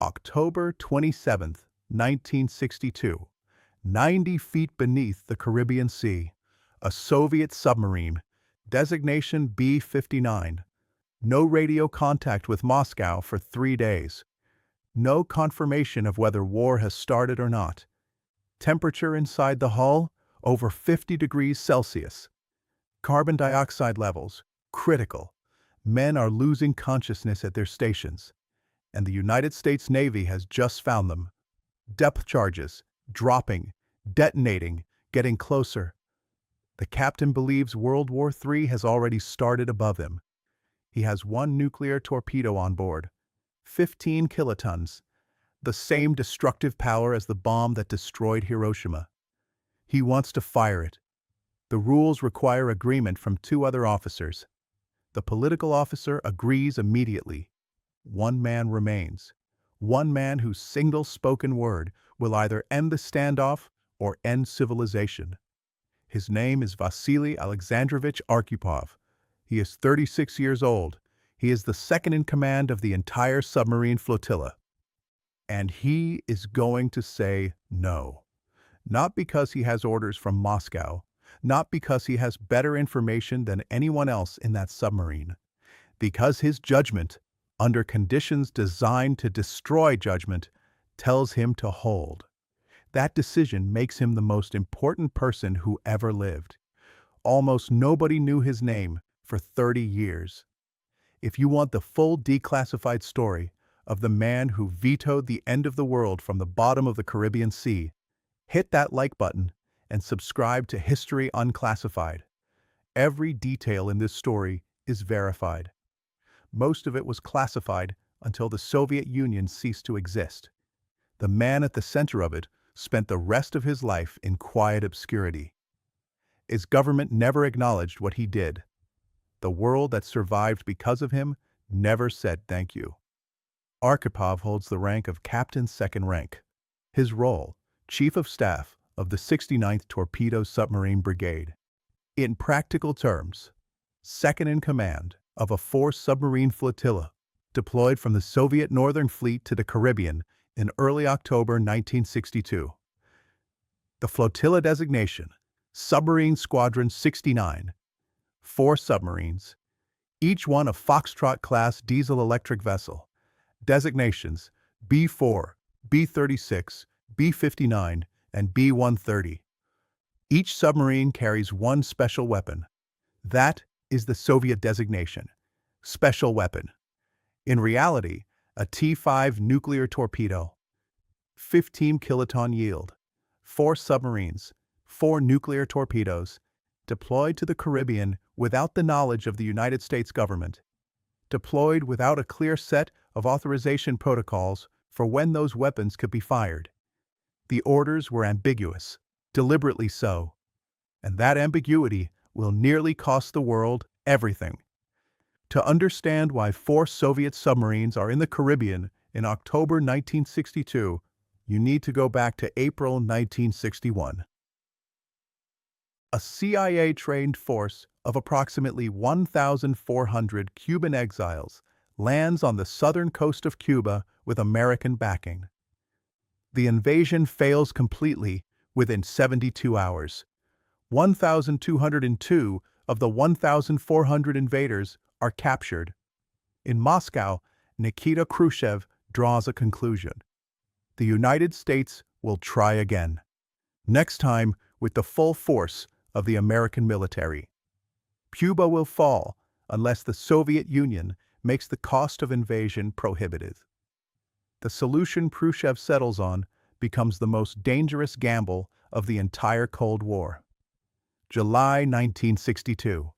October 27, 1962. 90 feet beneath the Caribbean Sea, a Soviet submarine, designation B-59. No radio contact with Moscow for 3 days. No confirmation of whether war has started or not. Temperature inside the hull, over 50 degrees Celsius. Carbon dioxide levels, critical. Men are losing consciousness at their stations. And the United States Navy has just found them. Depth charges, dropping, detonating, getting closer. The captain believes World War III has already started above him. He has one nuclear torpedo on board, 15 kilotons, the same destructive power as the bomb that destroyed Hiroshima. He wants to fire it. The rules require agreement from 2 other officers. The political officer agrees immediately. One man remains. One man whose single spoken word will either end the standoff or end civilization. His name is Vasili Alexandrovich Arkhipov. He is 36 years old. He is the second in command of the entire submarine flotilla. And he is going to say no. Not because he has orders from Moscow, not because he has better information than anyone else in that submarine, because his judgment, under conditions designed to destroy judgment, tells him to hold. That decision makes him the most important person who ever lived. Almost nobody knew his name for 30 years. If you want the full declassified story of the man who vetoed the end of the world from the bottom of the Caribbean Sea, hit that like button and subscribe to History Unclassified. Every detail in this story is verified. Most of it was classified until the Soviet Union ceased to exist. The man at the center of it spent the rest of his life in quiet obscurity. His government never acknowledged what he did. The world that survived because of him never said thank you. Arkhipov holds the rank of Captain Second Rank. His role, Chief of Staff of the 69th Torpedo Submarine Brigade. In practical terms, second in command of a 4-submarine flotilla deployed from the Soviet Northern Fleet to the Caribbean in early October 1962. The flotilla designation, Submarine Squadron 69, 4 submarines, each one a Foxtrot-class diesel-electric vessel. Designations B-4, B-36, B-59, and B-130. Each submarine carries one special weapon. That is the Soviet designation, special weapon. In reality, a T-5 nuclear torpedo, 15 kiloton yield, 4 submarines, 4 nuclear torpedoes, deployed to the Caribbean without the knowledge of the United States government, deployed without a clear set of authorization protocols for when those weapons could be fired. The orders were ambiguous, deliberately so, and that ambiguity will nearly cost the world everything. To understand why 4 Soviet submarines are in the Caribbean in October 1962, you need to go back to April 1961. A CIA-trained force of approximately 1,400 Cuban exiles lands on the southern coast of Cuba with American backing. The invasion fails completely within 72 hours. 1,202 of the 1,400 invaders are captured. In Moscow, Nikita Khrushchev draws a conclusion. The United States will try again. Next time with the full force of the American military. Cuba will fall unless the Soviet Union makes the cost of invasion prohibitive. The solution Khrushchev settles on becomes the most dangerous gamble of the entire Cold War. July 1962.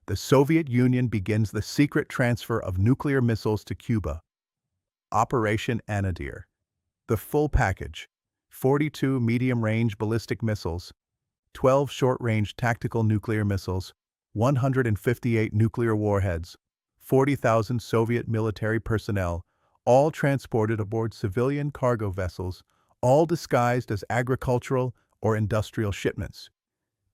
The Soviet Union begins the secret transfer of nuclear missiles to Cuba. Operation Anadyr. The full package: 42 medium-range ballistic missiles, 12 short-range tactical nuclear missiles, 158 nuclear warheads, 40,000 Soviet military personnel, all transported aboard civilian cargo vessels, all disguised as agricultural or industrial shipments.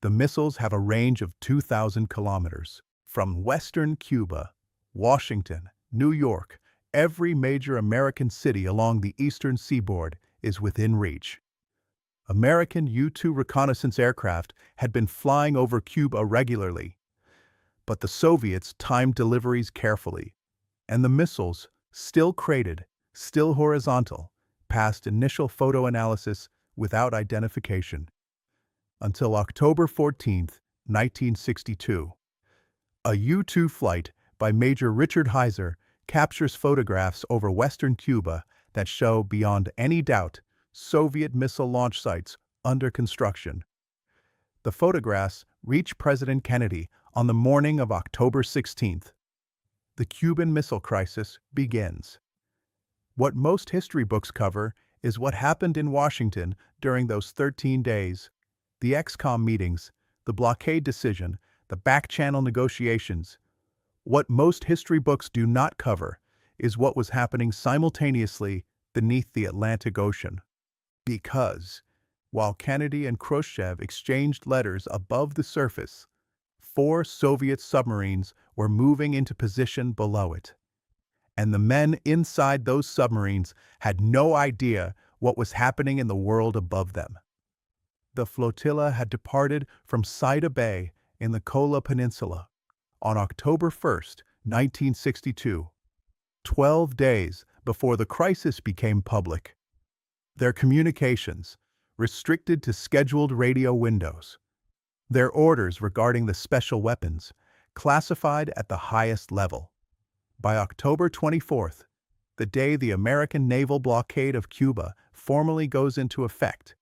The missiles have a range of 2,000 kilometers. From western Cuba, Washington, New York, Every major American city along the eastern seaboard is within reach. American U-2 reconnaissance aircraft had been flying over Cuba regularly, but the Soviets timed deliveries carefully, and the missiles, still crated, still horizontal, passed initial photo analysis without identification. Until October 14, 1962. A U-2 flight by Major Richard Heiser captures photographs over western Cuba that show, beyond any doubt, Soviet missile launch sites under construction. The photographs reach President Kennedy on the morning of October 16th. The Cuban Missile Crisis begins. What most history books cover is what happened in Washington during those 13 days. The XCOM meetings, the blockade decision, the back-channel negotiations. What most history books do not cover is what was happening simultaneously beneath the Atlantic Ocean. Because, while Kennedy and Khrushchev exchanged letters above the surface, 4 Soviet submarines were moving into position below it. And the men inside those submarines had no idea what was happening in the world above them. The flotilla had departed from Saida Bay in the Kola Peninsula on October 1, 1962, 12 days before the crisis became public. Their communications, restricted to scheduled radio windows. Their orders regarding the special weapons, classified at the highest level. By October 24th, the day the American naval blockade of Cuba formally goes into effect,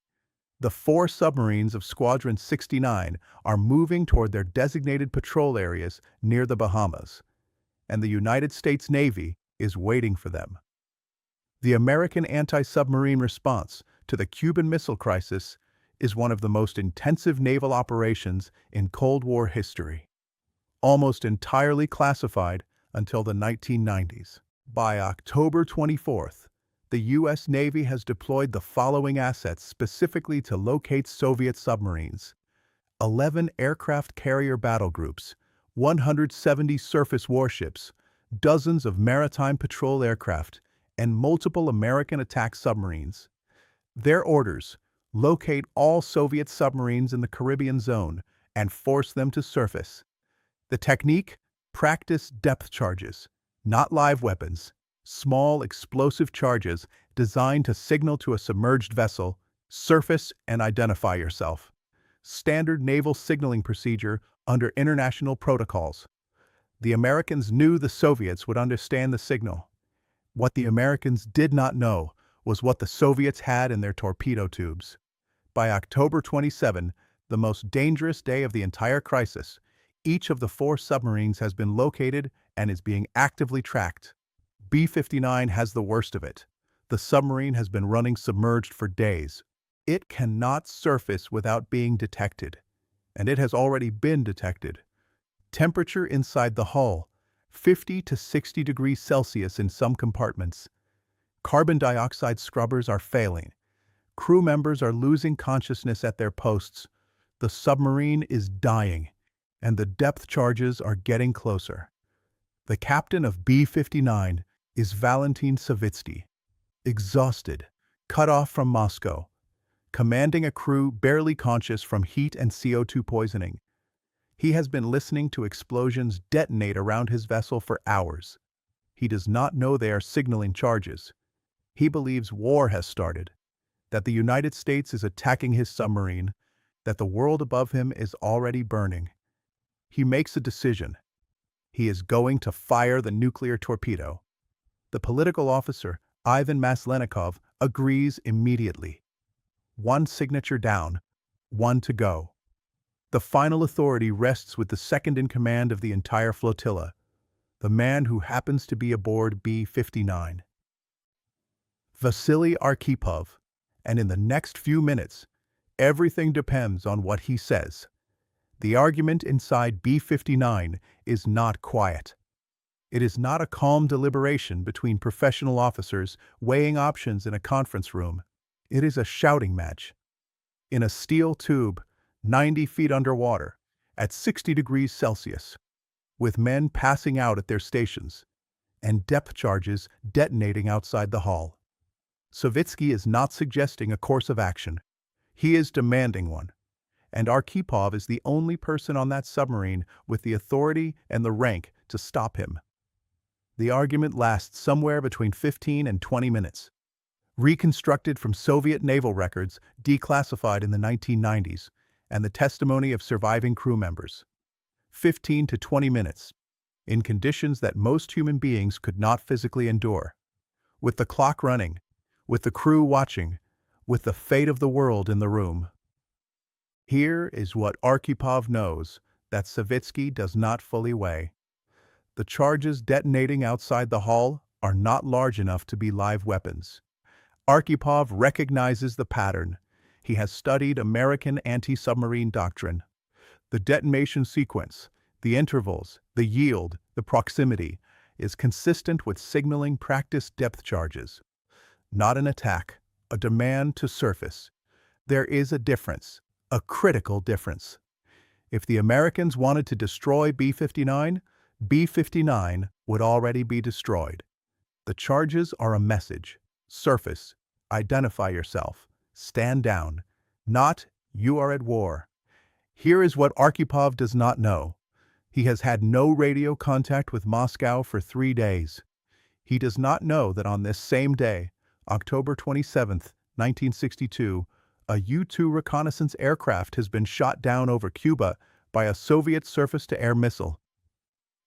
the 4 submarines of Squadron 69 are moving toward their designated patrol areas near the Bahamas, and the United States Navy is waiting for them. The American anti-submarine response to the Cuban Missile Crisis is one of the most intensive naval operations in Cold War history, almost entirely classified until the 1990s. By October 24th, the U.S. Navy has deployed the following assets specifically to locate Soviet submarines: 11 aircraft carrier battle groups, 170 surface warships, dozens of maritime patrol aircraft, and multiple American attack submarines. Their orders: locate all Soviet submarines in the Caribbean zone and force them to surface. The technique: practice depth charges, not live weapons, small explosive charges designed to signal to a submerged vessel, surface and identify yourself. Standard naval signaling procedure under international protocols. The Americans knew the Soviets would understand the signal. What the Americans did not know was what the Soviets had in their torpedo tubes. By October 27, the most dangerous day of the entire crisis, each of the 4 submarines has been located and is being actively tracked. B-59 has the worst of it. The submarine has been running submerged for days. It cannot surface without being detected, and it has already been detected. Temperature inside the hull: 50 to 60 degrees Celsius in some compartments. Carbon dioxide scrubbers are failing. Crew members are losing consciousness at their posts. The submarine is dying, and the depth charges are getting closer. The captain of B-59 is Valentin Savitsky, exhausted, cut off from Moscow, commanding a crew barely conscious from heat and CO2 poisoning. He has been listening to explosions detonate around his vessel for hours. He does not know they are signaling charges. He believes war has started, that the United States is attacking his submarine, that the world above him is already burning. He makes a decision. He is going to fire the nuclear torpedo. The political officer, Ivan Maslenikov, agrees immediately. 1 signature down, 1 to go. The final authority rests with the second in command of the entire flotilla, the man who happens to be aboard B-59. Vasili Arkhipov, and in the next few minutes, everything depends on what he says. The argument inside B-59 is not quiet. It is not a calm deliberation between professional officers weighing options in a conference room. It is a shouting match. In a steel tube, 90 feet underwater, at 60 degrees Celsius, with men passing out at their stations, and depth charges detonating outside the hull. Savitsky is not suggesting a course of action. He is demanding one. And Arkhipov is the only person on that submarine with the authority and the rank to stop him. The argument lasts somewhere between 15 and 20 minutes. Reconstructed from Soviet naval records declassified in the 1990s and the testimony of surviving crew members. 15 to 20 minutes, in conditions that most human beings could not physically endure. With the clock running, with the crew watching, with the fate of the world in the room. Here is what Arkhipov knows that Savitsky does not fully weigh. The charges detonating outside the hull are not large enough to be live weapons. Arkhipov recognizes the pattern. He has studied American anti-submarine doctrine. The detonation sequence, the intervals, the yield, the proximity, is consistent with signaling practice depth charges. Not an attack, a demand to surface. There is a difference, a critical difference. If the Americans wanted to destroy B-59, B-59 would already be destroyed. The charges are a message. Surface, identify yourself, stand down. Not, you are at war. Here is what Arkhipov does not know. He has had no radio contact with Moscow for 3 days. He does not know that on this same day, October 27, 1962, a U-2 reconnaissance aircraft has been shot down over Cuba by a Soviet surface-to-air missile.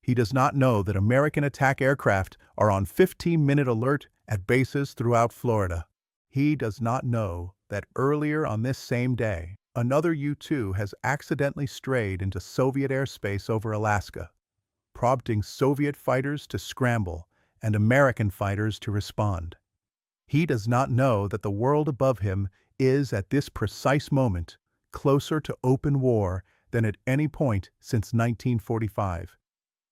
He does not know that American attack aircraft are on 15-minute alert at bases throughout Florida. He does not know that earlier on this same day, another U-2 has accidentally strayed into Soviet airspace over Alaska, prompting Soviet fighters to scramble and American fighters to respond. He does not know that the world above him is, at this precise moment, closer to open war than at any point since 1945.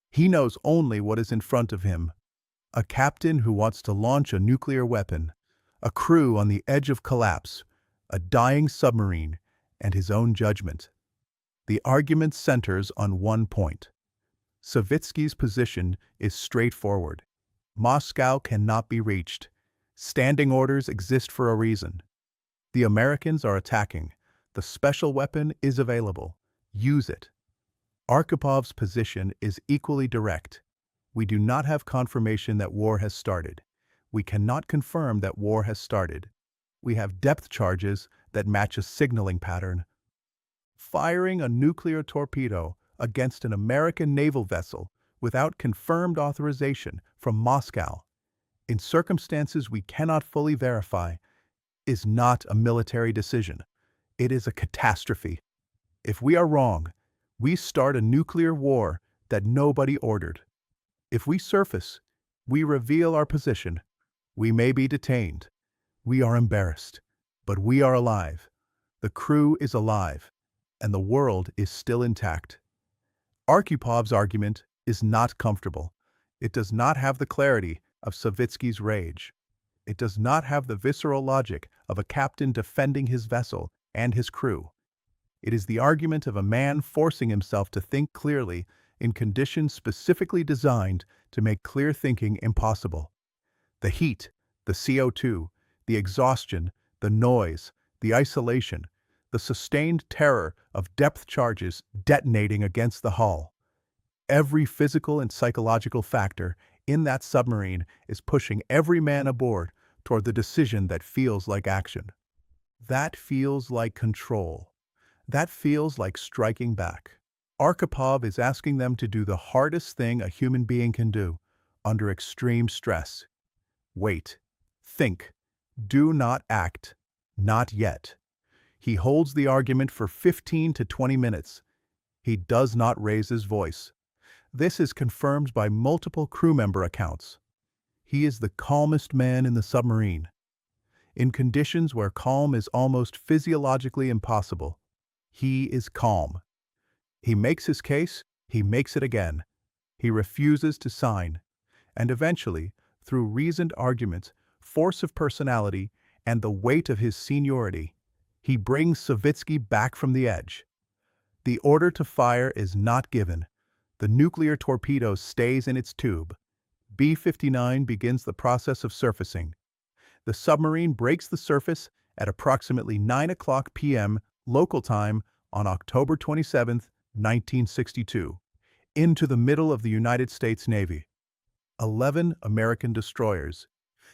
He knows only what is in front of him. A captain who wants to launch a nuclear weapon, a crew on the edge of collapse, a dying submarine, and his own judgment. The argument centers on one point. Savitsky's position is straightforward. Moscow cannot be reached. Standing orders exist for a reason. The Americans are attacking. The special weapon is available. Use it. Arkhipov's position is equally direct. We do not have confirmation that war has started. We cannot confirm that war has started. We have depth charges that match a signaling pattern. Firing a nuclear torpedo against an American naval vessel without confirmed authorization from Moscow, in circumstances we cannot fully verify, is not a military decision. It is a catastrophe. If we are wrong, we start a nuclear war that nobody ordered. If we surface, we reveal our position. We may be detained. We are embarrassed. But we are alive. The crew is alive. And the world is still intact. Arkhipov's argument is not comfortable. It does not have the clarity of Savitsky's rage. It does not have the visceral logic of a captain defending his vessel and his crew. It is the argument of a man forcing himself to think clearly in conditions specifically designed to make clear thinking impossible. The heat, the CO2, the exhaustion, the noise, the isolation, the sustained terror of depth charges detonating against the hull. Every physical and psychological factor in that submarine is pushing every man aboard toward the decision that feels like action. That feels like control. That feels like striking back. Arkhipov is asking them to do the hardest thing a human being can do under extreme stress. Wait. Think. Do not act. Not yet. He holds the argument for 15 to 20 minutes. He does not raise his voice. This is confirmed by multiple crew member accounts. He is the calmest man in the submarine. In conditions where calm is almost physiologically impossible, he is calm. He makes his case, he makes it again. He refuses to sign. And eventually, through reasoned argument, force of personality, and the weight of his seniority, he brings Savitsky back from the edge. The order to fire is not given. The nuclear torpedo stays in its tube. B-59 begins the process of surfacing. The submarine breaks the surface at approximately 9 p.m. local time on October 27, 1962, into the middle of the United States Navy. 11 American destroyers.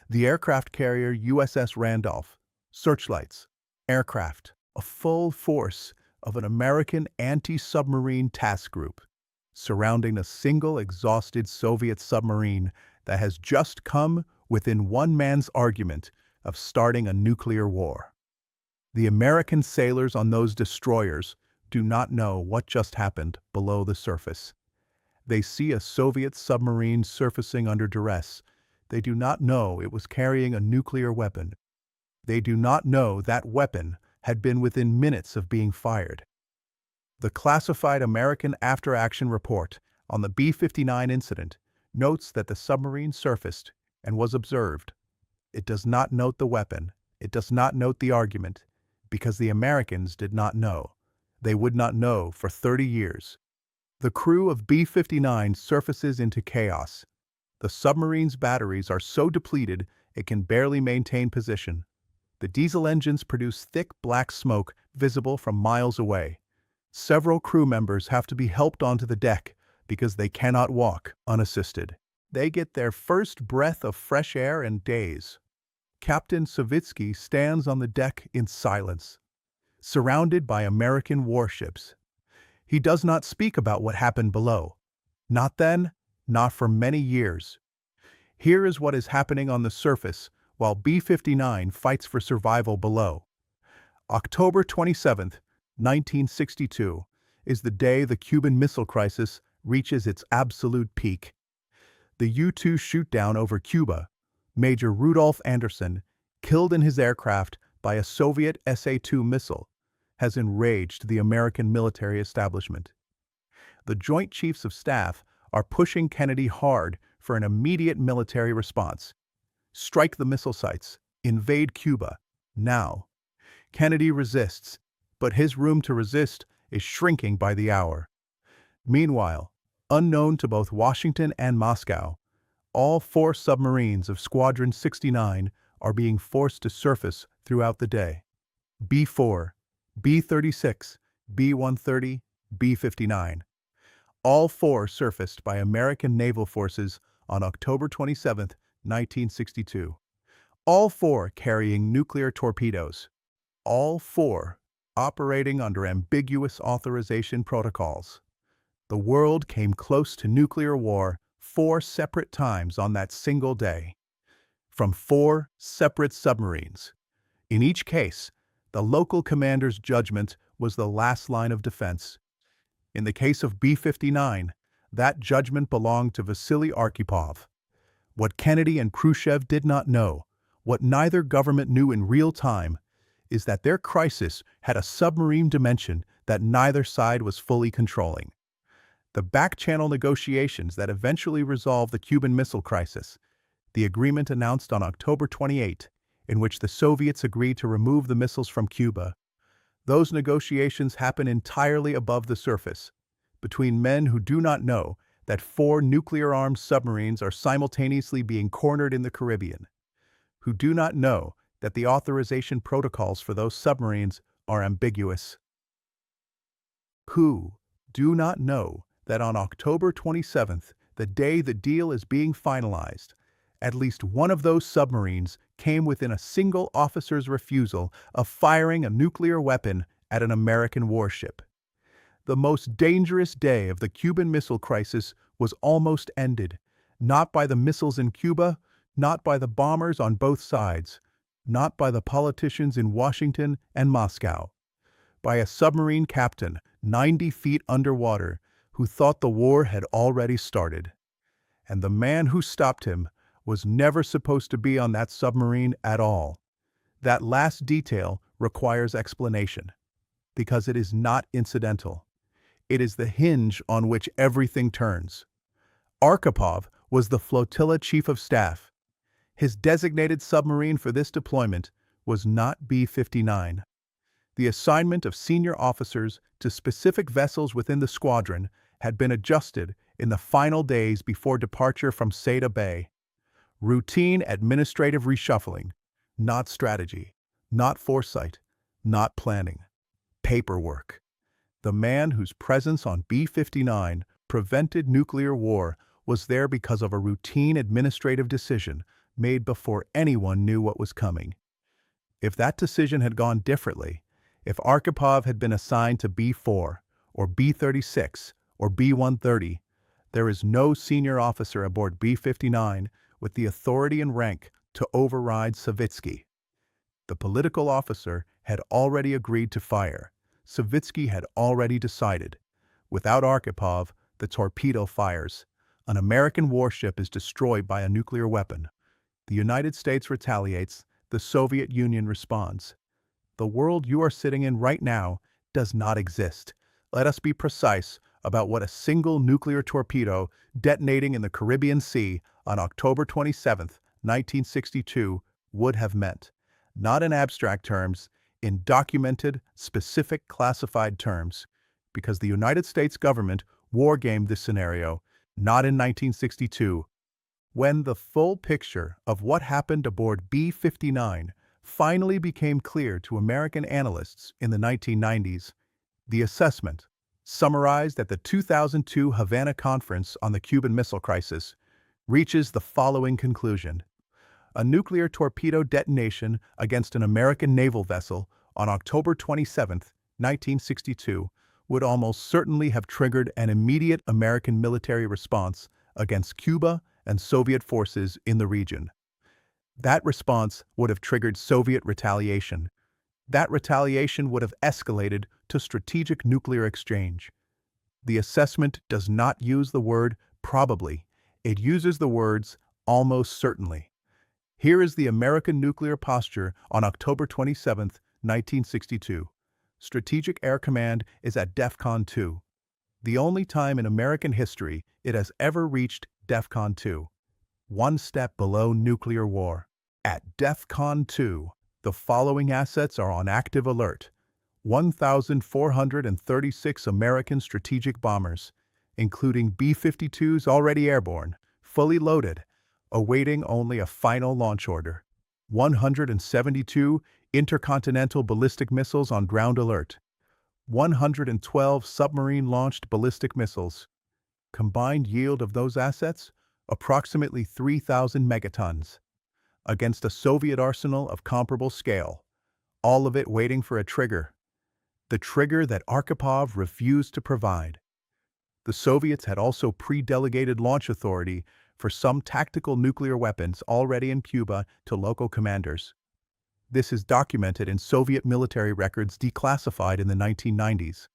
The aircraft carrier USS Randolph, searchlights, aircraft, a full force of an American anti-submarine task group, surrounding a single exhausted Soviet submarine that has just come within one man's argument of starting a nuclear war. The American sailors on those destroyers do not know what just happened below the surface. They see a Soviet submarine surfacing under duress. They do not know it was carrying a nuclear weapon. They do not know that weapon had been within minutes of being fired. The classified American after-action report on the B-59 incident notes that the submarine surfaced and was observed. It does not note the weapon. It does not note the argument, because the Americans did not know. They would not know for 30 years. The crew of B-59 surfaces into chaos. The submarine's batteries are so depleted it can barely maintain position. The diesel engines produce thick black smoke visible from miles away. Several crew members have to be helped onto the deck because they cannot walk unassisted. They get their first breath of fresh air in days. Captain Savitsky stands on the deck in silence, surrounded by American warships. He does not speak about what happened below. Not then, not for many years. Here is what is happening on the surface while B-59 fights for survival below. October 27, 1962, is the day the Cuban Missile Crisis reaches its absolute peak. The U-2 shoot-down over Cuba, Major Rudolf Anderson, killed in his aircraft by a Soviet SA-2 missile, has enraged the American military establishment. The Joint Chiefs of Staff are pushing Kennedy hard for an immediate military response. Strike the missile sites. Invade Cuba. Now. Kennedy resists, but his room to resist is shrinking by the hour. Meanwhile, unknown to both Washington and Moscow, all 4 submarines of Squadron 69 are being forced to surface throughout the day. B-4, B-36, B-130, B-59. All 4 surfaced by American naval forces on October 27, 1962. All 4 carrying nuclear torpedoes. All 4 operating under ambiguous authorization protocols. The world came close to nuclear war 4 separate times on that single day, from 4 separate submarines. In each case, the local commander's judgment was the last line of defense. In the case of B-59, that judgment belonged to Vasili Arkhipov. What Kennedy and Khrushchev did not know, what neither government knew in real time, is that their crisis had a submarine dimension that neither side was fully controlling. The back-channel negotiations that eventually resolved the Cuban Missile Crisis, the agreement announced on October 28, in which the Soviets agreed to remove the missiles from Cuba, those negotiations happen entirely above the surface, between men who do not know that 4 nuclear-armed submarines are simultaneously being cornered in the Caribbean, who do not know that the authorization protocols for those submarines are ambiguous, who do not know that on October 27th, the day the deal is being finalized, at least one of those submarines came within a single officer's refusal of firing a nuclear weapon at an American warship. The most dangerous day of the Cuban Missile Crisis was almost ended, not by the missiles in Cuba, not by the bombers on both sides, not by the politicians in Washington and Moscow, by a submarine captain 90 feet underwater who thought the war had already started. And the man who stopped him was never supposed to be on that submarine at all. That last detail requires explanation, because it is not incidental. It is the hinge on which everything turns. Arkhipov was the flotilla chief of staff. His designated submarine for this deployment was not B-59. The assignment of senior officers to specific vessels within the squadron had been adjusted in the final days before departure from Seda Bay. Routine administrative reshuffling, not strategy, not foresight, not planning. Paperwork. The man whose presence on B-59 prevented nuclear war was there because of a routine administrative decision made before anyone knew what was coming. If that decision had gone differently, if Arkhipov had been assigned to B-4 or B-36 or B-130, there is no senior officer aboard B-59 with the authority and rank to override Savitsky. The political officer had already agreed to fire. Savitsky had already decided. Without Arkhipov, the torpedo fires. An American warship is destroyed by a nuclear weapon. The United States retaliates. The Soviet Union responds. The world you are sitting in right now does not exist. Let us be precise about what a single nuclear torpedo detonating in the Caribbean Sea on October 27, 1962, would have meant. Not in abstract terms, in documented, specific, classified terms, because the United States government wargamed this scenario, not in 1962. When the full picture of what happened aboard B-59 finally became clear to American analysts in the 1990s, the assessment, summarized at the 2002 Havana Conference on the Cuban Missile Crisis, reaches the following conclusion. A nuclear torpedo detonation against an American naval vessel on October 27, 1962, would almost certainly have triggered an immediate American military response against Cuba and Soviet forces in the region. That response would have triggered Soviet retaliation. That retaliation would have escalated to strategic nuclear exchange. The assessment does not use the word probably. It uses the words almost certainly. Here is the American nuclear posture on October 27, 1962. Strategic Air Command is at DEFCON 2. The only time in American history it has ever reached DEFCON 2. One step below nuclear war. At DEFCON 2, the following assets are on active alert. 1,436 American strategic bombers, including B-52s already airborne, fully loaded, awaiting only a final launch order. 172 intercontinental ballistic missiles on ground alert. 112 submarine-launched ballistic missiles. Combined yield of those assets, approximately 3,000 megatons. Against a Soviet arsenal of comparable scale, all of it waiting for a trigger. The trigger that Arkhipov refused to provide. The Soviets had also pre-delegated launch authority for some tactical nuclear weapons already in Cuba to local commanders. This is documented in Soviet military records declassified in the 1990s.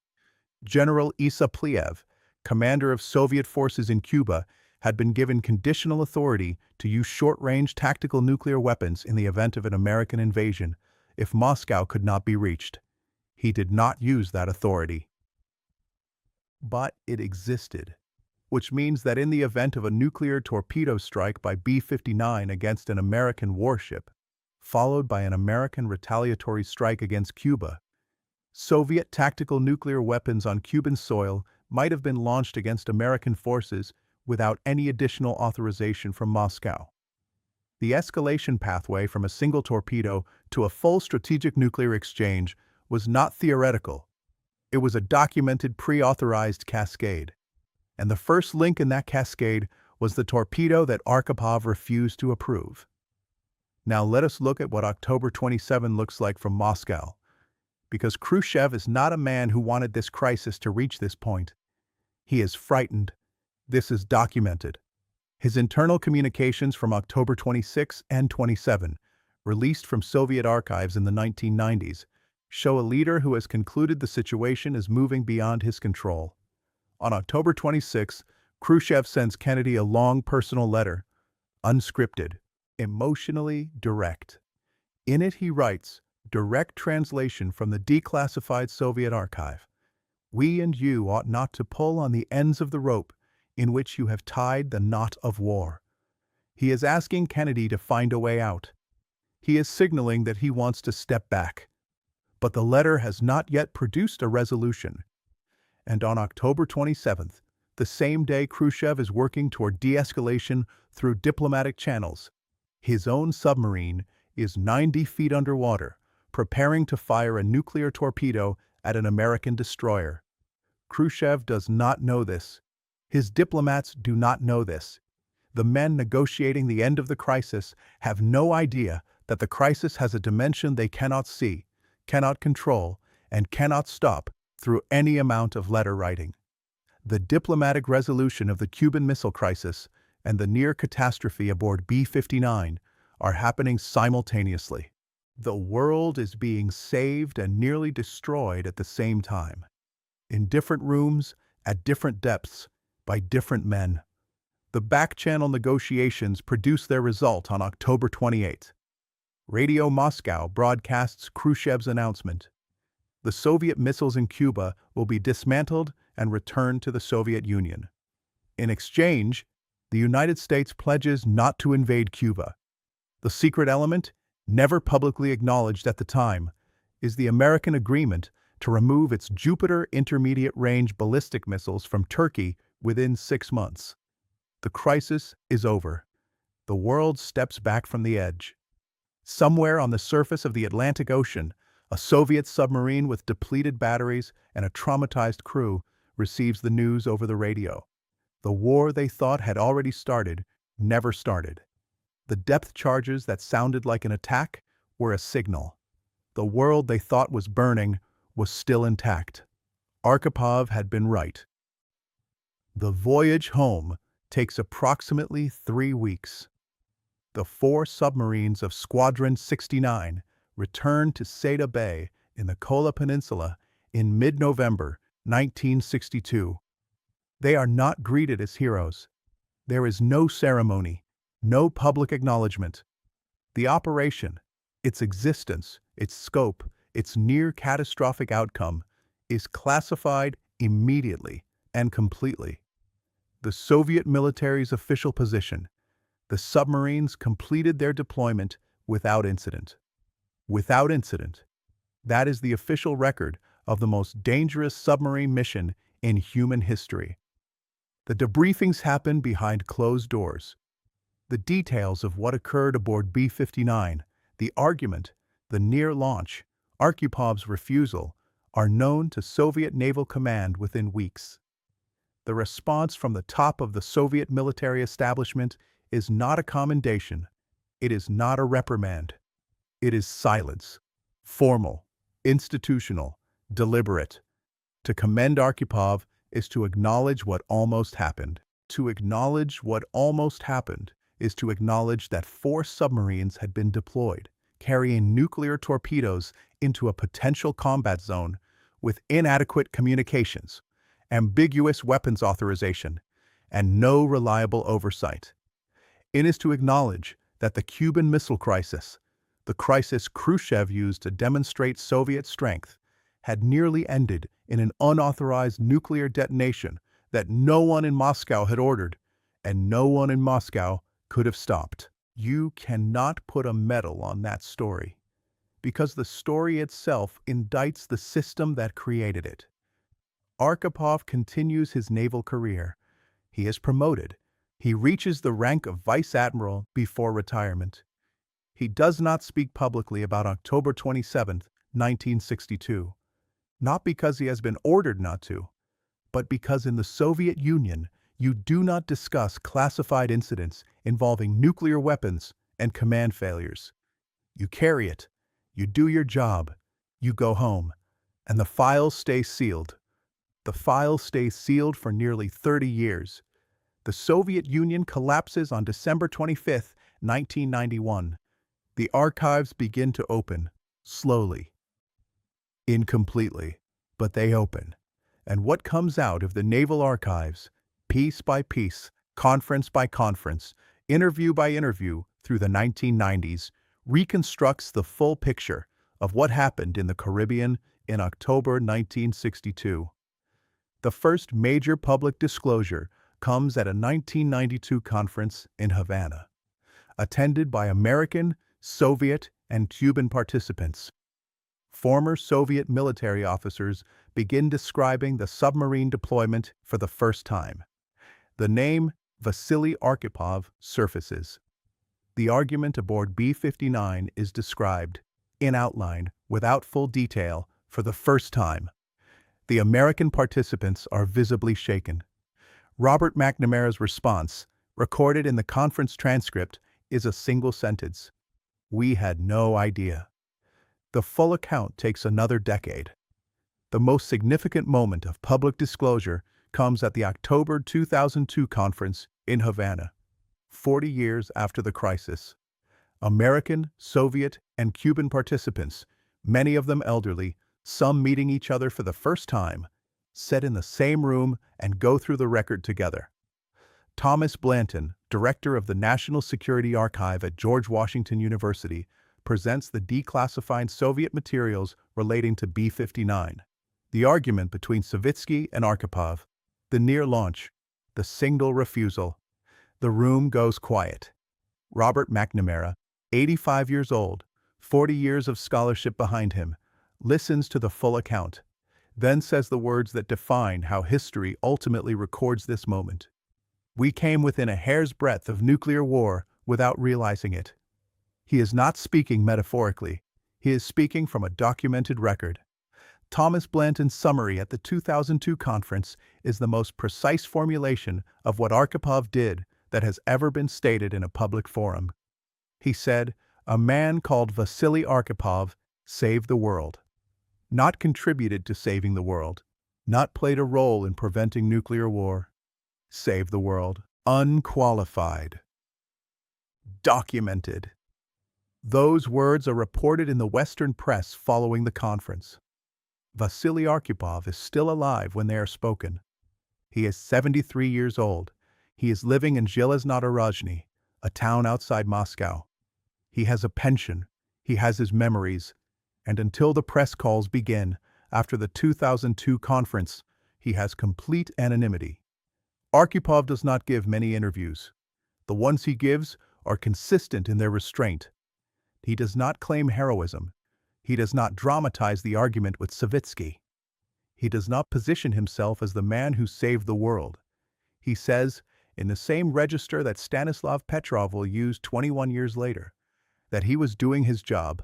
General Isa Pliev, commander of Soviet forces in Cuba, had been given conditional authority to use short-range tactical nuclear weapons in the event of an American invasion if Moscow could not be reached. He did not use that authority. But it existed, which means that in the event of a nuclear torpedo strike by B-59 against an American warship, followed by an American retaliatory strike against Cuba, Soviet tactical nuclear weapons on Cuban soil might have been launched against American forces without any additional authorization from Moscow. The escalation pathway from a single torpedo to a full strategic nuclear exchange was not theoretical. It was a documented pre-authorized cascade. And the first link in that cascade was the torpedo that Arkhipov refused to approve. Now let us look at what October 27 looks like from Moscow. Because Khrushchev is not a man who wanted this crisis to reach this point. He is frightened. This is documented. His internal communications from October 26 and 27, released from Soviet archives in the 1990s, show a leader who has concluded the situation is moving beyond his control. On October 26, Khrushchev sends Kennedy a long personal letter, unscripted, emotionally direct. In it he writes, direct translation from the declassified Soviet archive. We and you ought not to pull on the ends of the rope in which you have tied the knot of war. He is asking Kennedy to find a way out. He is signaling that he wants to step back. But the letter has not yet produced a resolution. And on October 27th, The same day Khrushchev is working toward de-escalation through diplomatic channels. His own submarine is 90 feet underwater, preparing to fire a nuclear torpedo at an American destroyer. Khrushchev does not know this. His diplomats do not know this. The men negotiating the end of the crisis have no idea that the crisis has a dimension they cannot see, cannot control, and cannot stop through any amount of letter writing. The diplomatic resolution of the Cuban Missile Crisis and the near catastrophe aboard B-59 are happening simultaneously. The world is being saved and nearly destroyed at the same time. In different rooms, at different depths, by different men. The back-channel negotiations produce their result on October 28. Radio Moscow broadcasts Khrushchev's announcement. The Soviet missiles in Cuba will be dismantled and returned to the Soviet Union. In exchange, the United States pledges not to invade Cuba. The secret element, never publicly acknowledged at the time, is the American agreement to remove its Jupiter intermediate-range ballistic missiles from Turkey within 6 months. The crisis is over. The world steps back from the edge. Somewhere on the surface of the Atlantic Ocean, a Soviet submarine with depleted batteries and a traumatized crew receives the news over the radio. The war they thought had already started never started. The depth charges that sounded like an attack were a signal. The world they thought was burning was still intact. Arkhipov had been right. The voyage home takes approximately 3 weeks. The 4 submarines of Squadron 69 returned to Seda Bay in the Kola Peninsula in mid-November 1962. They are not greeted as heroes. There is no ceremony, no public acknowledgement. The operation, its existence, its scope, its near-catastrophic outcome, is classified immediately and completely. The Soviet military's official position: the submarines completed their deployment without incident. Without incident. That is the official record of the most dangerous submarine mission in human history. The debriefings happen behind closed doors. The details of what occurred aboard B-59, the argument, the near launch, Arkhipov's refusal, are known to Soviet Naval Command within weeks. The response from the top of the Soviet military establishment is not a commendation. It is not a reprimand. It is silence. Formal, institutional, deliberate. To commend Arkhipov is to acknowledge what almost happened. To acknowledge what almost happened is to acknowledge that 4 submarines had been deployed, carrying nuclear torpedoes into a potential combat zone with inadequate communications, ambiguous weapons authorization, and no reliable oversight. It is to acknowledge that the Cuban Missile Crisis, the crisis Khrushchev used to demonstrate Soviet strength, had nearly ended in an unauthorized nuclear detonation that no one in Moscow had ordered, and no one in Moscow could have stopped. You cannot put a medal on that story, because the story itself indicts the system that created it. Arkhipov continues his naval career. He is promoted. He reaches the rank of vice admiral before retirement. He does not speak publicly about October 27, 1962, not because he has been ordered not to, but because in the Soviet Union you do not discuss classified incidents involving nuclear weapons and command failures. You carry it, you do your job, you go home, and the files stay sealed. The files stay sealed for nearly 30 years. The Soviet Union collapses on December 25, 1991. The archives begin to open, slowly. Incompletely, but they open. And what comes out of the naval archives, piece by piece, conference by conference, interview by interview through the 1990s, reconstructs the full picture of what happened in the Caribbean in October 1962. The first major public disclosure comes at a 1992 conference in Havana, attended by American, Soviet, and Cuban participants. former Soviet military officers begin describing the submarine deployment for the first time. The name Vasili Arkhipov surfaces. The argument aboard B-59 is described, in outline, without full detail, for the first time. The American participants are visibly shaken. Robert McNamara's response, recorded in the conference transcript, is a single sentence. "We had no idea." The full account takes another decade. The most significant moment of public disclosure comes at the October 2002 conference in Havana, 40 years after the crisis. American, Soviet, and Cuban participants, many of them elderly, some meeting each other for the first time, sit in the same room and go through the record together. Thomas Blanton, director of the National Security Archive at George Washington University, presents the declassified Soviet materials relating to B-59. The argument between Savitsky and Arkhipov, the near launch, the signal refusal. The room goes quiet. Robert McNamara, 85 years old, 40 years of scholarship behind him, listens to the full account, then says the words that define how history ultimately records this moment. "We came within a hair's breadth of nuclear war without realizing it." He is not speaking metaphorically. He is speaking from a documented record. Thomas Blanton's summary at the 2002 conference is the most precise formulation of what Arkhipov did that has ever been stated in a public forum. He said, "A man called Vasili Arkhipov saved the world. Not contributed to saving the world. Not played a role in preventing nuclear war. Saved the world. Unqualified. Documented." Those words are reported in the Western press following the conference. Vasili Arkhipov is still alive when they are spoken. He is 73 years old. He is living in Zheleznodorozhny, a town outside Moscow. He has a pension. He has his memories. And until the press calls begin, after the 2002 conference, he has complete anonymity. Arkhipov does not give many interviews. The ones he gives are consistent in their restraint. He does not claim heroism. He does not dramatize the argument with Savitsky. He does not position himself as the man who saved the world. He says, in the same register that Stanislav Petrov will use 21 years later, that he was doing his job,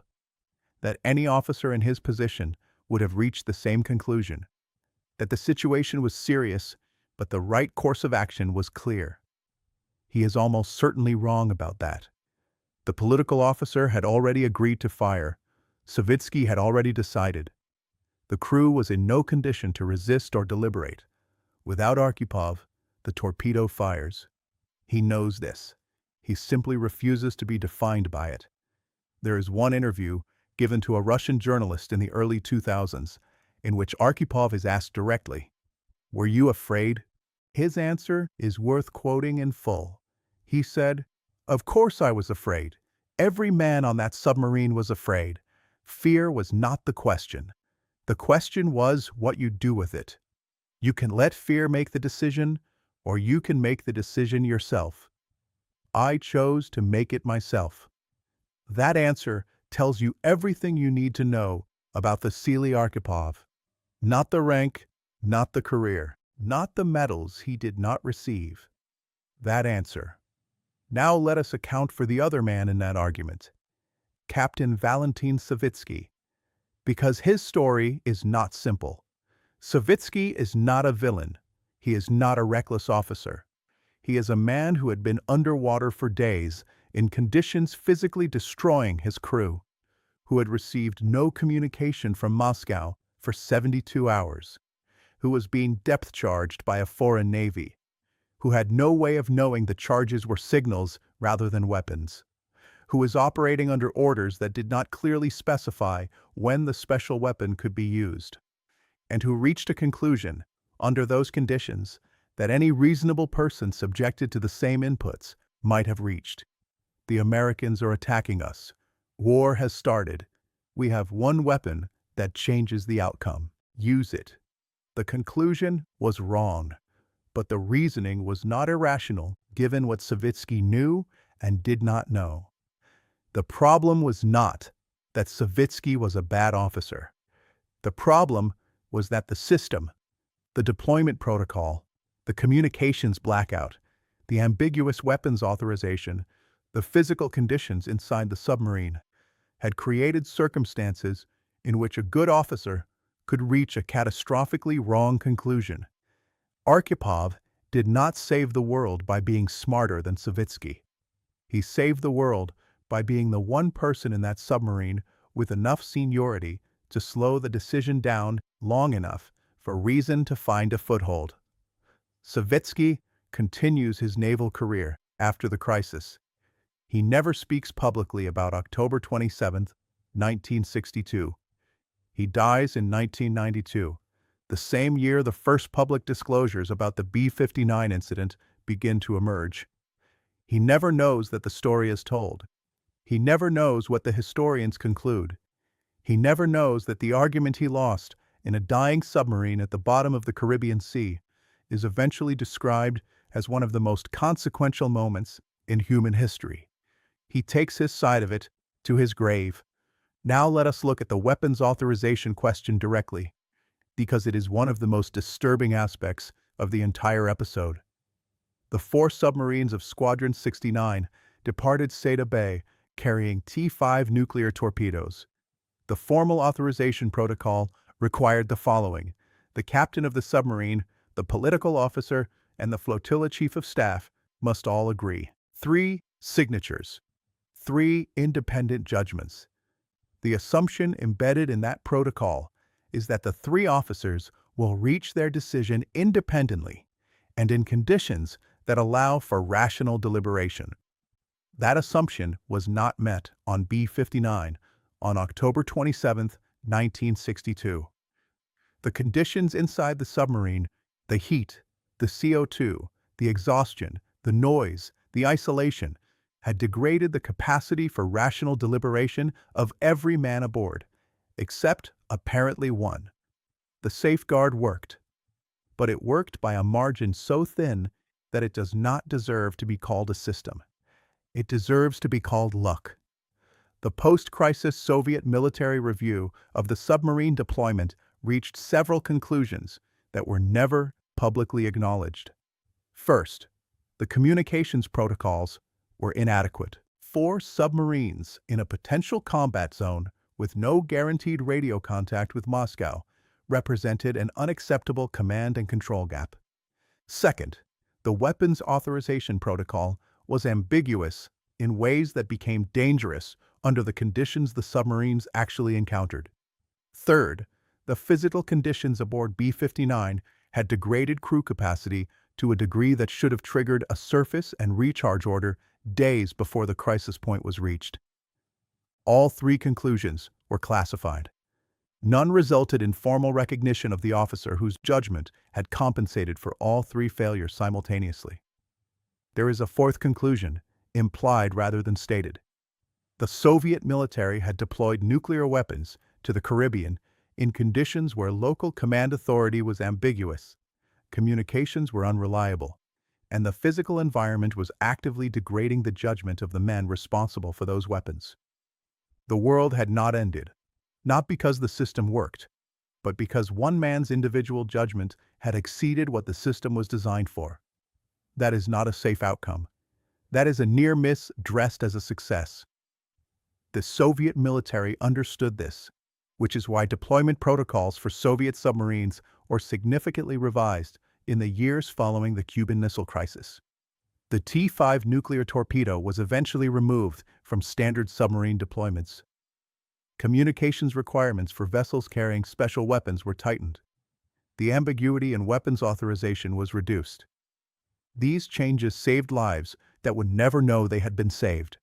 that any officer in his position would have reached the same conclusion, that the situation was serious, but the right course of action was clear. He is almost certainly wrong about that. The political officer had already agreed to fire. Savitsky had already decided. The crew was in no condition to resist or deliberate. Without Arkhipov, the torpedo fires. He knows this. He simply refuses to be defined by it. There is one interview given to a Russian journalist in the early 2000s in which Arkhipov is asked directly, "Were you afraid?" His answer is worth quoting in full. He said, "Of course I was afraid. Every man on that submarine was afraid. Fear was not the question. The question was what you do with it. You can let fear make the decision, or you can make the decision yourself. I chose to make it myself." That answer tells you everything you need to know about Vasili Arkhipov. Not the rank, not the career, not the medals he did not receive. That answer. Now let us account for the other man in that argument, Captain Valentin Savitsky, because his story is not simple. Savitsky is not a villain. He is not a reckless officer. He is a man who had been underwater for days in conditions physically destroying his crew, who had received no communication from Moscow for 72 hours, who was being depth-charged by a foreign navy, who had no way of knowing the charges were signals rather than weapons, who was operating under orders that did not clearly specify when the special weapon could be used, and who reached a conclusion, under those conditions, that any reasonable person subjected to the same inputs might have reached. The Americans are attacking us. War has started. We have one weapon that changes the outcome. Use it. The conclusion was wrong, but the reasoning was not irrational given what Savitsky knew and did not know. The problem was not that Savitsky was a bad officer. The problem was that the system, the deployment protocol, the communications blackout, the ambiguous weapons authorization, the physical conditions inside the submarine had created circumstances in which a good officer could reach a catastrophically wrong conclusion. Arkhipov did not save the world by being smarter than Savitsky. He saved the world by being the one person in that submarine with enough seniority to slow the decision down long enough for reason to find a foothold. Savitsky continues his naval career after the crisis. He never speaks publicly about October 27, 1962. He dies in 1992, the same year the first public disclosures about the B-59 incident begin to emerge. He never knows that the story is told. He never knows what the historians conclude. He never knows that the argument he lost in a dying submarine at the bottom of the Caribbean Sea is eventually described as one of the most consequential moments in human history. He takes his side of it to his grave. Now let us look at the weapons authorization question directly, because it is one of the most disturbing aspects of the entire episode. The 4 submarines of Squadron 69 departed Seda Bay carrying T-5 nuclear torpedoes. The formal authorization protocol required the following: the captain of the submarine, the political officer, and the flotilla chief of staff must all agree. 3 signatures. 3 independent judgments. The assumption embedded in that protocol is that the 3 officers will reach their decision independently and in conditions that allow for rational deliberation. That assumption was not met on B-59 on October 27, 1962. The conditions inside the submarine, the heat, the CO2, the exhaustion, the noise, the isolation, had degraded the capacity for rational deliberation of every man aboard, except apparently one. The safeguard worked, but it worked by a margin so thin that it does not deserve to be called a system. It deserves to be called luck. The post-crisis Soviet military review of the submarine deployment reached several conclusions that were never publicly acknowledged. First, the communications protocols were inadequate. 4 submarines in a potential combat zone with no guaranteed radio contact with Moscow represented an unacceptable command and control gap. Second, the weapons authorization protocol was ambiguous in ways that became dangerous under the conditions the submarines actually encountered. Third, the physical conditions aboard B-59 had degraded crew capacity to a degree that should have triggered a surface and recharge order days before the crisis point was reached. All 3 conclusions were classified. None resulted in formal recognition of the officer whose judgment had compensated for all 3 failures simultaneously. There is a 4th conclusion, implied rather than stated. The Soviet military had deployed nuclear weapons to the Caribbean in conditions where local command authority was ambiguous, communications were unreliable, and the physical environment was actively degrading the judgment of the men responsible for those weapons. The world had not ended, not because the system worked, but because one man's individual judgment had exceeded what the system was designed for. That is not a safe outcome. That is a near miss dressed as a success. The Soviet military understood this, which is why deployment protocols for Soviet submarines were significantly revised in the years following the Cuban Missile Crisis. The T-5 nuclear torpedo was eventually removed from standard submarine deployments. Communications requirements for vessels carrying special weapons were tightened. The ambiguity in weapons authorization was reduced. These changes saved lives that would never know they had been saved.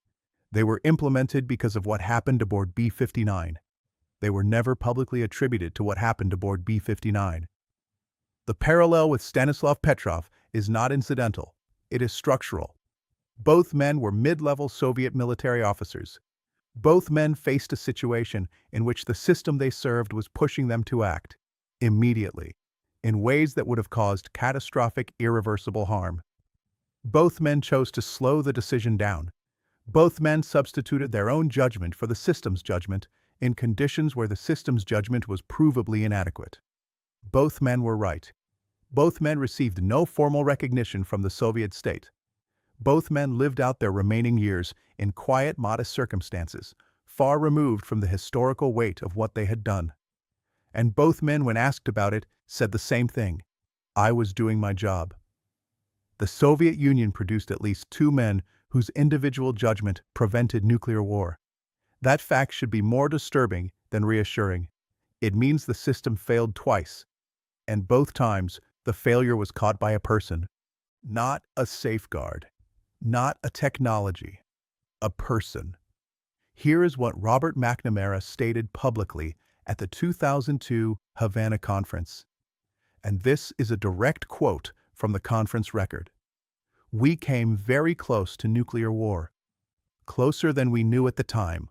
They were implemented because of what happened aboard B-59. They were never publicly attributed to what happened aboard B-59. The parallel with Stanislav Petrov is not incidental. It is structural. Both men were mid-level Soviet military officers. Both men faced a situation in which the system they served was pushing them to act, immediately, in ways that would have caused catastrophic, irreversible harm. Both men chose to slow the decision down. Both men substituted their own judgment for the system's judgment in conditions where the system's judgment was provably inadequate. Both men were right. Both men received no formal recognition from the Soviet state. Both men lived out their remaining years in quiet, modest circumstances, far removed from the historical weight of what they had done. And both men, when asked about it, said the same thing: I was doing my job. The Soviet Union produced at least two men whose individual judgment prevented nuclear war. That fact should be more disturbing than reassuring. It means the system failed twice, and both times the failure was caused by a person, not a safeguard, not a technology, a person. Here is what Robert McNamara stated publicly at the 2002 Havana conference. And this is a direct quote from the conference record. We came very close to nuclear war, closer than we knew at the time,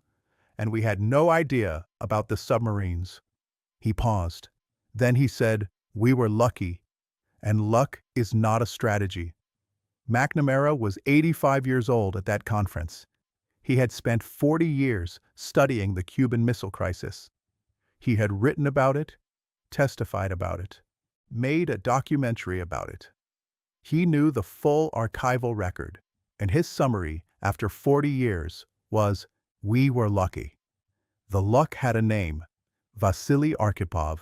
and we had no idea about the submarines. He paused. Then he said, we were lucky, and luck is not a strategy. McNamara was 85 years old at that conference. He had spent 40 years studying the Cuban Missile Crisis. He had written about it, testified about it, made a documentary about it. He knew the full archival record, and his summary, after 40 years, was, we were lucky. The luck had a name: Vasili Arkhipov.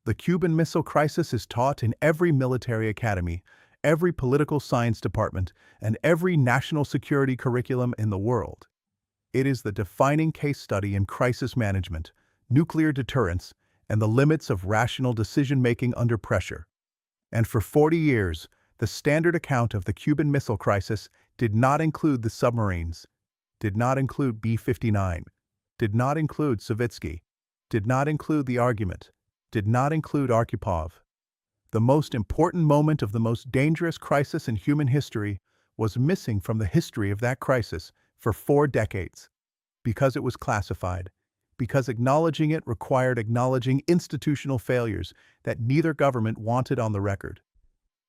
The Cuban Missile Crisis is taught in every military academy, every political science department, and every national security curriculum in the world. It is the defining case study in crisis management, nuclear deterrence, and the limits of rational decision-making under pressure. And for 40 years, the standard account of the Cuban Missile Crisis did not include the submarines, did not include B-59, did not include Savitsky, did not include the argument, did not include Arkhipov. The most important moment of the most dangerous crisis in human history was missing from the history of that crisis for 4 decades, because it was classified, because acknowledging it required acknowledging institutional failures that neither government wanted on the record,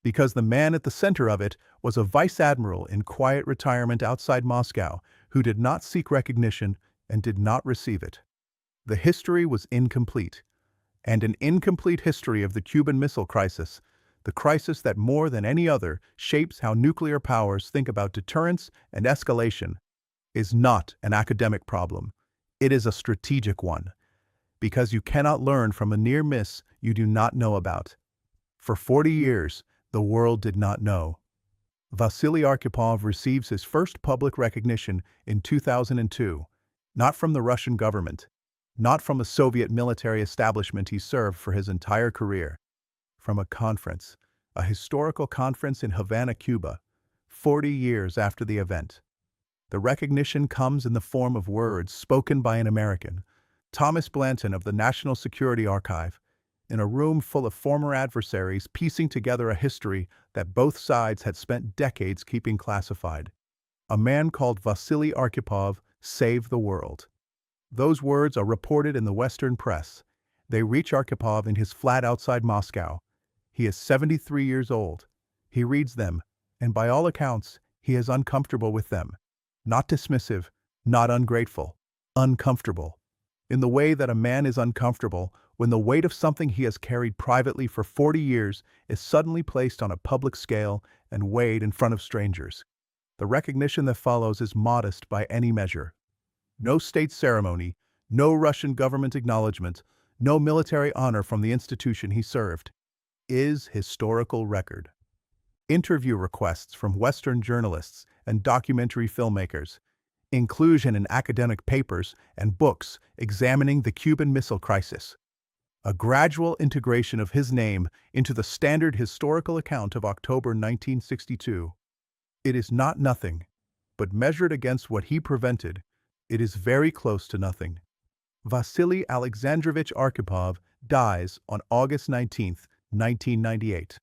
because the man at the center of it was a vice admiral in quiet retirement outside Moscow who did not seek recognition and did not receive it. The history was incomplete, and an incomplete history of the Cuban Missile Crisis, the crisis that more than any other shapes how nuclear powers think about deterrence and escalation, is not an academic problem. It is a strategic one, because you cannot learn from a near miss you do not know about. For 40 years, the world did not know. Vasili Arkhipov receives his first public recognition in 2002, not from the Russian government, not from a Soviet military establishment he served for his entire career, from a conference, a historical conference in Havana, Cuba, 40 years after the event. The recognition comes in the form of words spoken by an American, Thomas Blanton of the National Security Archive, in a room full of former adversaries piecing together a history that both sides had spent decades keeping classified. A man called Vasili Arkhipov saved the world. Those words are reported in the Western press. They reach Arkhipov in his flat outside Moscow. He is 73 years old. He reads them, and by all accounts, he is uncomfortable with them. Not dismissive, not ungrateful, uncomfortable. In the way that a man is uncomfortable when the weight of something he has carried privately for 40 years is suddenly placed on a public scale and weighed in front of strangers. The recognition that follows is modest by any measure. No state ceremony, no Russian government acknowledgement, no military honor from the institution he served. Is historical record. Interview requests from Western journalists and documentary filmmakers, inclusion in academic papers and books examining the Cuban Missile Crisis, a gradual integration of his name into the standard historical account of October 1962. It is not nothing, but measured against what he prevented, it is very close to nothing. Vasili Alexandrovich Arkhipov dies on August 19, 1998.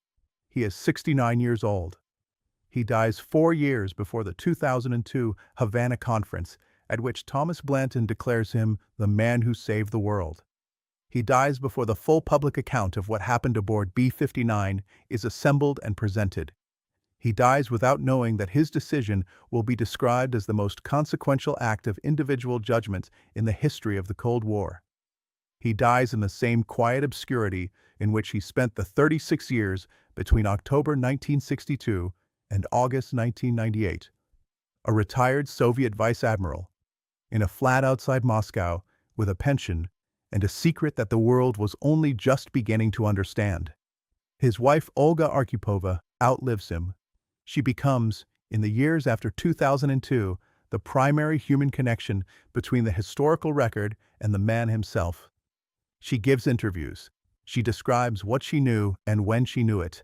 He is 69 years old. He dies 4 years before the 2002 Havana conference, at which Thomas Blanton declares him the man who saved the world. He dies before the full public account of what happened aboard B-59 is assembled and presented. He dies without knowing that his decision will be described as the most consequential act of individual judgment in the history of the Cold War. He dies in the same quiet obscurity in which he spent the 36 years between October 1962 and August 1998, a retired Soviet vice admiral, in a flat outside Moscow with a pension and a secret that the world was only just beginning to understand. His wife Olga Arkhipova outlives him. She becomes, in the years after 2002, the primary human connection between the historical record and the man himself. She gives interviews. She describes what she knew and when she knew it.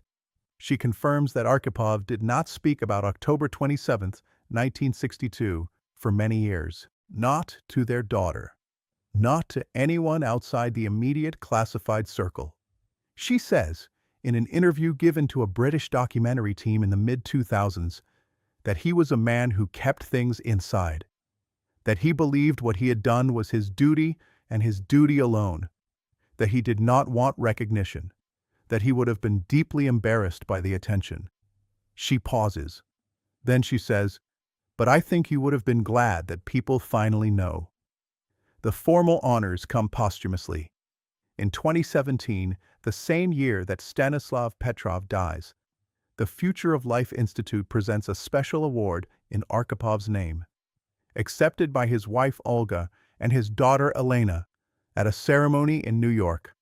She confirms that Arkhipov did not speak about October 27, 1962, for many years. Not to their daughter. Not to anyone outside the immediate classified circle. She says, in an interview given to a British documentary team in the mid-2000s, that he was a man who kept things inside. That he believed what he had done was his duty and his duty alone. That he did not want recognition. That he would have been deeply embarrassed by the attention. She pauses. Then she says, "But I think he would have been glad that people finally know." The formal honors come posthumously. In 2017, the same year that Stanislav Petrov dies, the Future of Life Institute presents a special award in Archipov's name, accepted by his wife Olga and his daughter Elena at a ceremony in New York.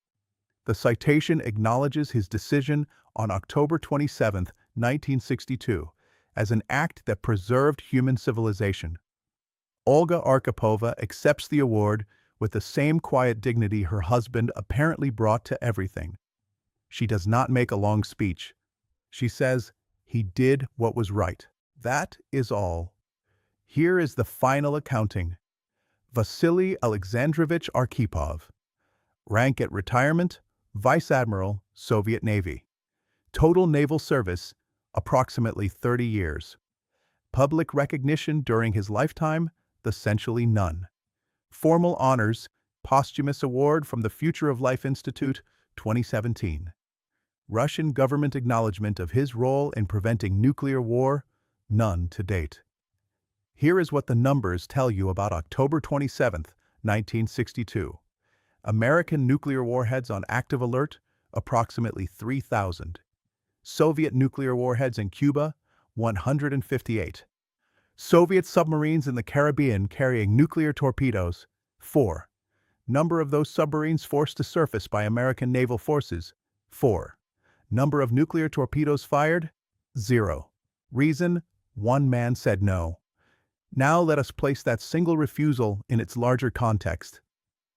The citation acknowledges his decision on October 27, 1962, as an act that preserved human civilization. Olga Arkhipova accepts the award with the same quiet dignity her husband apparently brought to everything. She does not make a long speech. She says, "He did what was right." That is all. Here is the final accounting. Vasily Alexandrovich Arkhipov. Rank at retirement, Vice Admiral, Soviet Navy. Total naval service, approximately 30 years. Public recognition during his lifetime, essentially none. Formal honors, posthumous award from the Future of Life Institute, 2017. Russian government acknowledgement of his role in preventing nuclear war, none to date. Here is what the numbers tell you about October 27, 1962. American nuclear warheads on active alert, approximately 3,000. Soviet nuclear warheads in Cuba, 158. Soviet submarines in the Caribbean carrying nuclear torpedoes, 4. Number of those submarines forced to surface by American naval forces, 4. Number of nuclear torpedoes fired, 0. Reason, one man said no. Now let us place that single refusal in its larger context.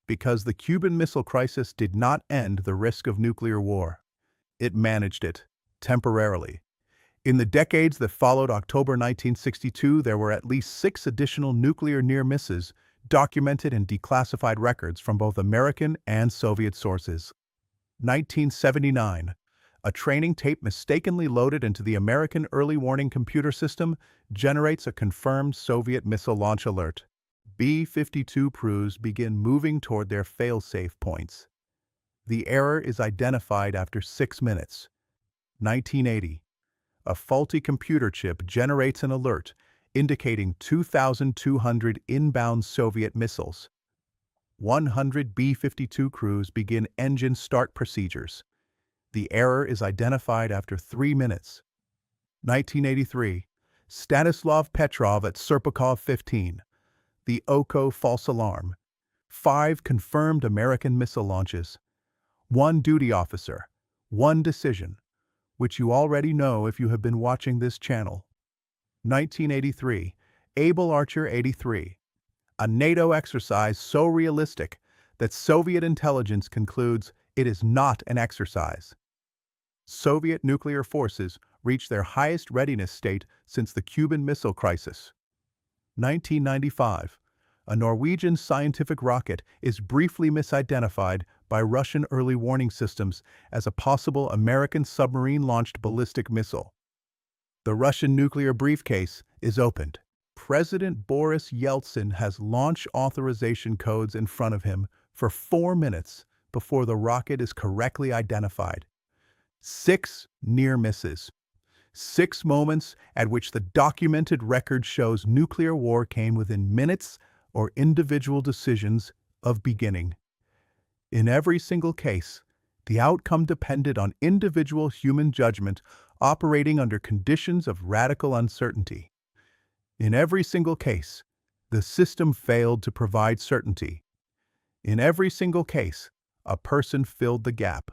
Because the Cuban Missile Crisis did not end the risk of nuclear war. It managed it, temporarily. In the decades that followed October 1962, there were at least 6 additional nuclear near misses documented in declassified records from both American and Soviet sources. 1979. A training tape mistakenly loaded into the American early warning computer system generates a confirmed Soviet missile launch alert. B-52 crews begin moving toward their fail-safe points. The error is identified after 6 minutes. 1980. A faulty computer chip generates an alert indicating 2,200 inbound Soviet missiles. 100 B-52 crews begin engine start procedures. The error is identified after 3 minutes. 1983. Stanislav Petrov at Serpukhov 15. The Oko false alarm. 5 confirmed American missile launches. 1 duty officer. 1 decision, which you already know if you have been watching this channel. 1983. Able Archer 83. A NATO exercise so realistic that Soviet intelligence concludes it is not an exercise. Soviet nuclear forces reached their highest readiness state since the Cuban Missile Crisis. 1995. A Norwegian scientific rocket is briefly misidentified by Russian early warning systems as a possible American submarine-launched ballistic missile. The Russian nuclear briefcase is opened. President Boris Yeltsin has launch authorization codes in front of him for 4 minutes before the rocket is correctly identified. 6 near misses. 6 moments at which the documented record shows nuclear war came within minutes or individual decisions of beginning. In every single case, the outcome depended on individual human judgment operating under conditions of radical uncertainty. In every single case, the system failed to provide certainty. In every single case, a person filled the gap.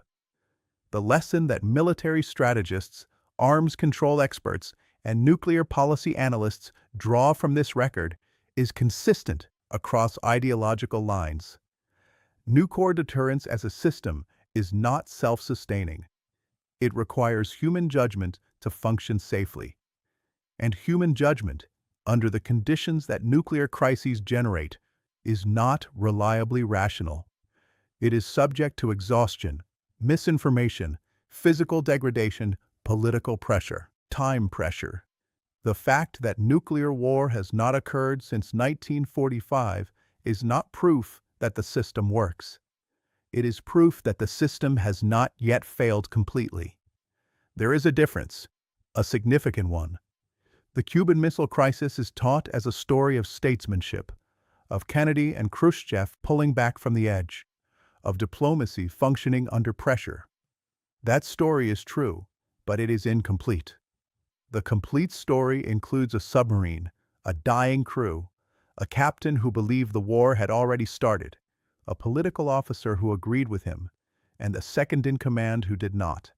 The lesson that military strategists, arms control experts, and nuclear policy analysts draw from this record is consistent across ideological lines. Nuclear deterrence as a system is not self-sustaining. It requires human judgment to function safely. And human judgment, under the conditions that nuclear crises generate, is not reliably rational. It is subject to exhaustion, misinformation, physical degradation, political pressure, time pressure. The fact that nuclear war has not occurred since 1945 is not proof that the system works. It is proof that the system has not yet failed completely. There is a difference, a significant one. The Cuban Missile Crisis is taught as a story of statesmanship, of Kennedy and Khrushchev pulling back from the edge, of diplomacy functioning under pressure. That story is true, but it is incomplete. The complete story includes a submarine, a dying crew, a captain who believed the war had already started, a political officer who agreed with him, and a second-in-command who did not.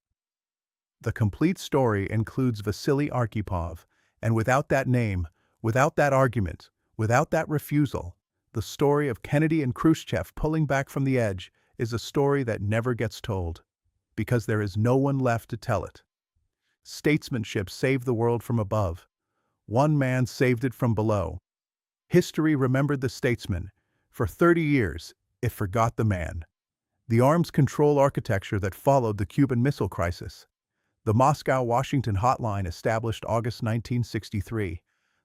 The complete story includes Vasili Arkhipov, and without that name, without that argument, without that refusal, the story of Kennedy and Khrushchev pulling back from the edge is a story that never gets told, because there is no one left to tell it. Statesmanship saved the world from above. One man saved it from below. History remembered the statesman. For 30 years, it forgot the man. The arms control architecture that followed the Cuban Missile Crisis. The Moscow-Washington Hotline established August 1963.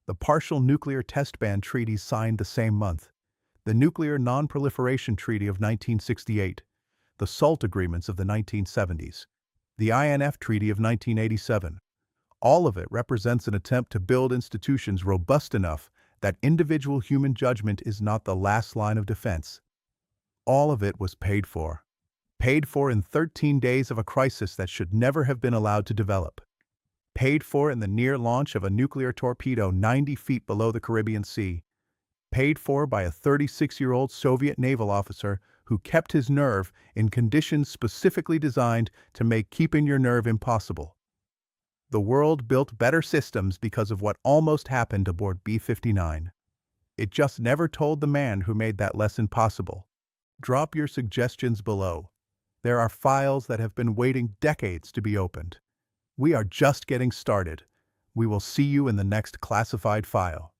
The partial nuclear test ban treaties signed the same month. The Nuclear Non-Proliferation Treaty of 1968. The SALT agreements of the 1970s. The INF Treaty of 1987. All of it represents an attempt to build institutions robust enough that individual human judgment is not the last line of defense. All of it was paid for. Paid for in 13 days of a crisis that should never have been allowed to develop. Paid for in the near launch of a nuclear torpedo 90 feet below the Caribbean Sea. Paid for by a 36-year-old Soviet naval officer who kept his nerve in conditions specifically designed to make keeping your nerve impossible. The world built better systems because of what almost happened aboard B-59. It just never told the man who made that lesson possible. Drop your suggestions below. There are files that have been waiting decades to be opened. We are just getting started. We will see you in the next classified file.